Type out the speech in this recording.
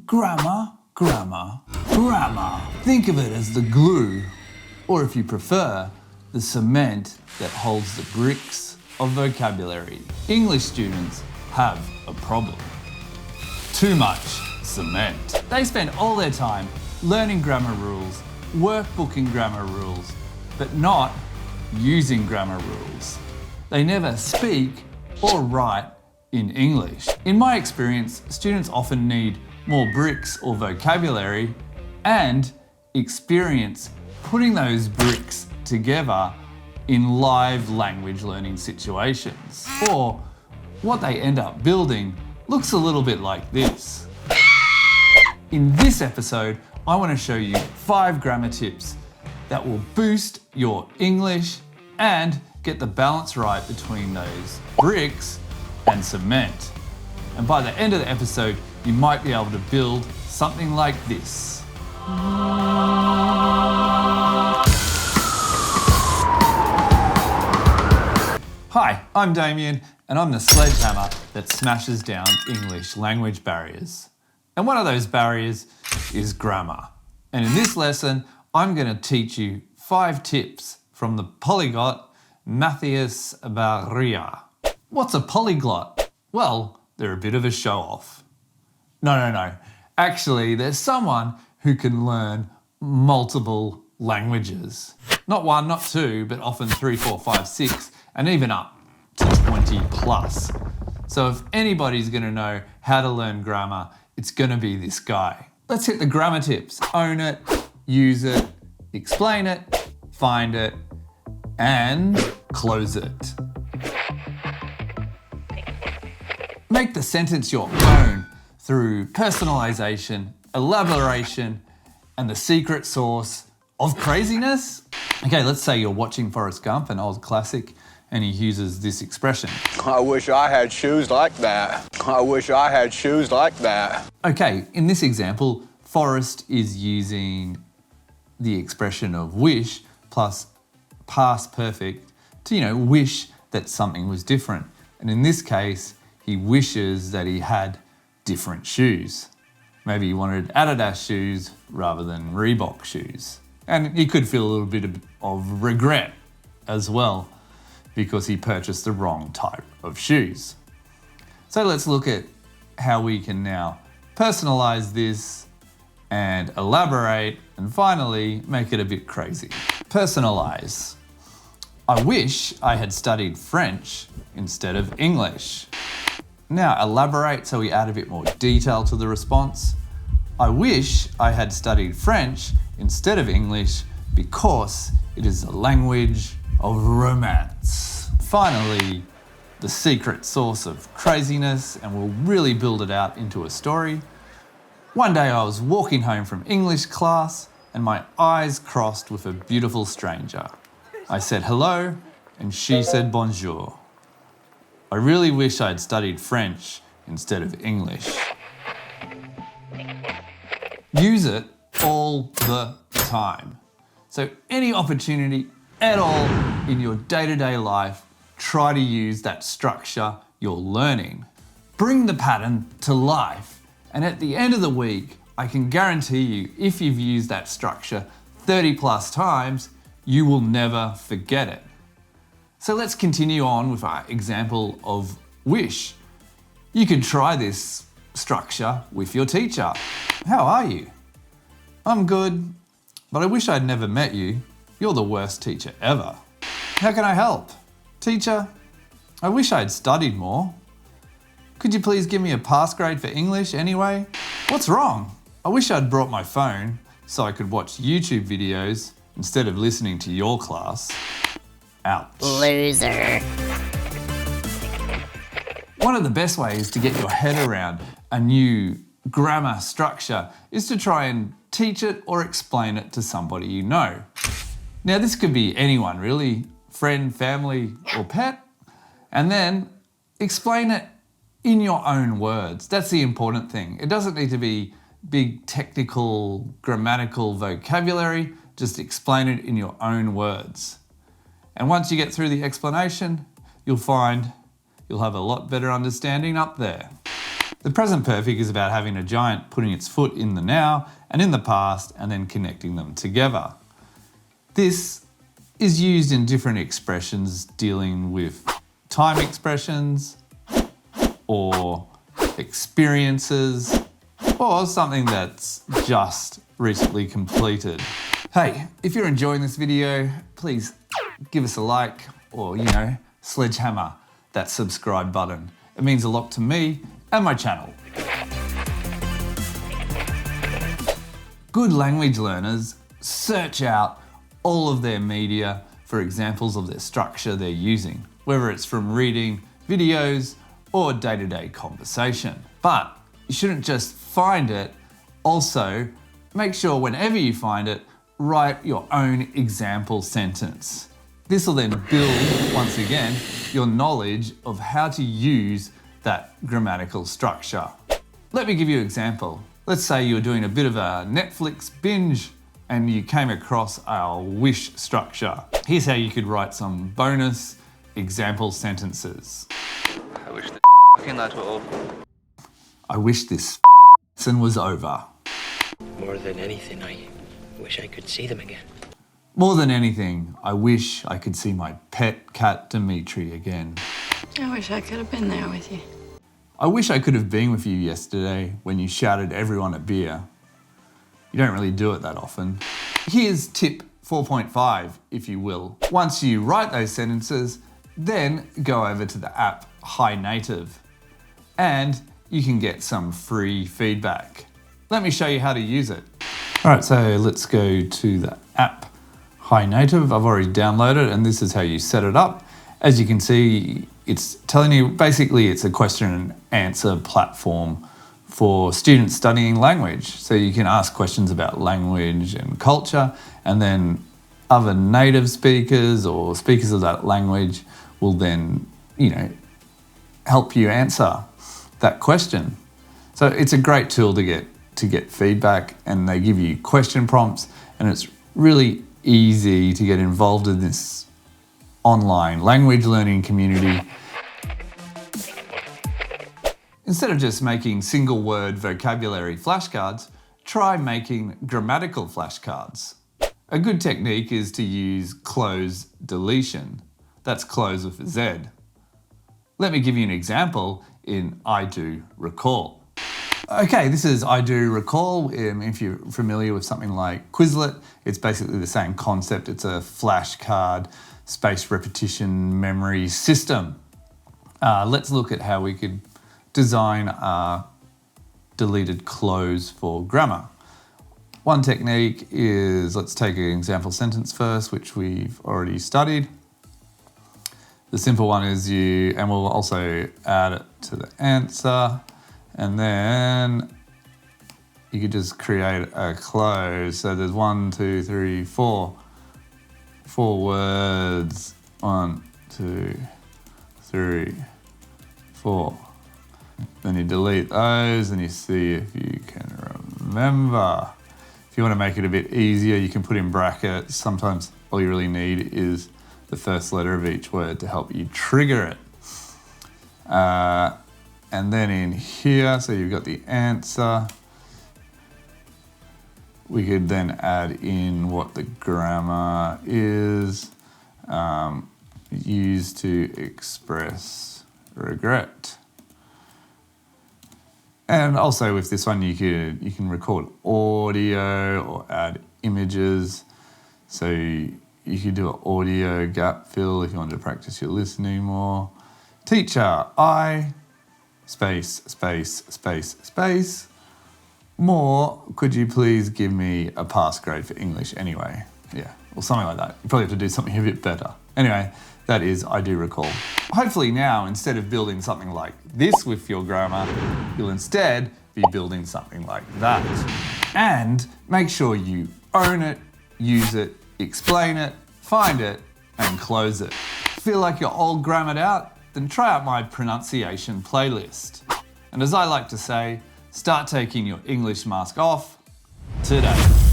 Grammar, grammar, grammar. Think of it as the glue, or if you prefer, the cement that holds the bricks of vocabulary. English students have a problem. Too much cement. They spend all their time learning grammar rules, workbooking grammar rules, but not using grammar rules. They never speak or write in English. In my experience, students often need more bricks or vocabulary and experience putting those bricks together in live language learning situations. Or what they end up building looks a little bit like this. In this episode, I want to show you 5 grammar tips that will boost your English and get the balance right between those bricks and cement. And by the end of the episode, you might be able to build something like this. Hi, I'm Damien, and I'm the sledgehammer that smashes down English language barriers. And one of those barriers is grammar. And in this lesson, I'm going to teach you 5 tips from the polyglot Mathias Barria. What's a polyglot? Well, they're a bit of a show-off. No. Actually, there's someone who can learn multiple languages. Not 1, not 2, but often 3, 4, 5, 6, and even up to 20 plus. So if anybody's going to know how to learn grammar, it's going to be this guy. Let's hit the grammar tips. Own it, use it, explain it, find it, and close it. Make the sentence your own through personalization, elaboration, and the secret sauce of craziness. Okay, let's say you're watching Forrest Gump, an old classic, and he uses this expression. I wish I had shoes like that. I wish I had shoes like that. Okay, in this example, Forrest is using the expression of wish plus past perfect to, wish that something was different. And in this case, he wishes that he had different shoes. Maybe he wanted Adidas shoes rather than Reebok shoes. And he could feel a little bit of regret as well because he purchased the wrong type of shoes. So let's look at how we can now personalize this and elaborate and finally make it a bit crazy. Personalize. I wish I had studied French instead of English. Now elaborate, so we add a bit more detail to the response. I wish I had studied French instead of English because it is a language of romance. Finally, the secret sauce of craziness, and we'll really build it out into a story. One day I was walking home from English class and my eyes crossed with a beautiful stranger. I said hello and she said bonjour. I really wish I'd studied French instead of English. Use it all the time. So any opportunity at all in your day-to-day life, try to use that structure you're learning. Bring the pattern to life. And at the end of the week, I can guarantee you, if you've used that structure 30 plus times, you will never forget it. So let's continue on with our example of wish. You can try this structure with your teacher. How are you? I'm good, but I wish I'd never met you. You're the worst teacher ever. How can I help? Teacher, I wish I'd studied more. Could you please give me a pass grade for English anyway? What's wrong? I wish I'd brought my phone so I could watch YouTube videos instead of listening to your class. Ouch. Loser. One of the best ways to get your head around a new grammar structure is to try and teach it or explain it to somebody you know. Now this could be anyone really, friend, family, or pet, and then explain it in your own words. That's the important thing. It doesn't need to be big technical grammatical vocabulary, just explain it in your own words. And once you get through the explanation, you'll find you'll have a lot better understanding up there. The present perfect is about having a giant putting its foot in the now and in the past and then connecting them together. This is used in different expressions dealing with time expressions or experiences or something that's just recently completed. Hey, if you're enjoying this video, please give us a like or, sledgehammer that subscribe button. It means a lot to me and my channel. Good language learners search out all of their media for examples of their structure they're using, whether it's from reading, videos, or day-to-day conversation. But you shouldn't just find it, also make sure whenever you find it, write your own example sentence. This will then build, once again, your knowledge of how to use that grammatical structure. Let me give you an example. Let's say you're doing a bit of a Netflix binge and you came across our wish structure. Here's how you could write some bonus example sentences. I wish the fucking light were over. I wish this lesson was over. More than anything, I wish I could see them again. More than anything, I wish I could see my pet cat Dimitri again. I wish I could have been there with you. I wish I could have been with you yesterday when you shouted everyone a beer. You don't really do it that often. Here's tip 4.5, if you will. Once you write those sentences, then go over to the app Hi Native and you can get some free feedback. Let me show you how to use it. All right, so let's go to the app Hi Native. I've already downloaded it and this is how you set it up. As you can see, it's telling you, basically it's a question and answer platform for students studying language. So you can ask questions about language and culture, and then other native speakers or speakers of that language will then, help you answer that question. So it's a great tool to get feedback, and they give you question prompts, and it's really easy to get involved in this online language learning community. Instead of just making single word vocabulary flashcards, try making grammatical flashcards. A good technique is to use cloze deletion. That's cloze with a Z. Let me give you an example in I do recall. Okay, this is I do recall. If you're familiar with something like Quizlet, it's basically the same concept. It's a flashcard spaced repetition memory system. Let's look at how we could design a deleted cloze for grammar. One technique is, let's take an example sentence first, which we've already studied. The simple one is and we'll also add it to the answer, and then you could just create a cloze. So there's 1, 2, 3, 4 words. 1, 2, 3, 4. Then you delete those and you see if you can remember. If you want to make it a bit easier, you can put in brackets. Sometimes all you really need is the first letter of each word to help you trigger it. And then in here, so you've got the answer. We could then add in what the grammar is, used to express regret. And also with this one, you can record audio or add images. So you could do an audio gap fill if you wanted to practice your listening more. Teacher, I, space, space, space, space. More, could you please give me a pass grade for English anyway? Yeah, or something like that. You probably have to do something a bit better. Anyway, that is I do recall. Hopefully now, instead of building something like this with your grammar, you'll instead be building something like that. And make sure you own it, use it, explain it, find it, and close it. Feel like you're all grammared out? Then try out my pronunciation playlist. And as I like to say, start taking your English mask off today.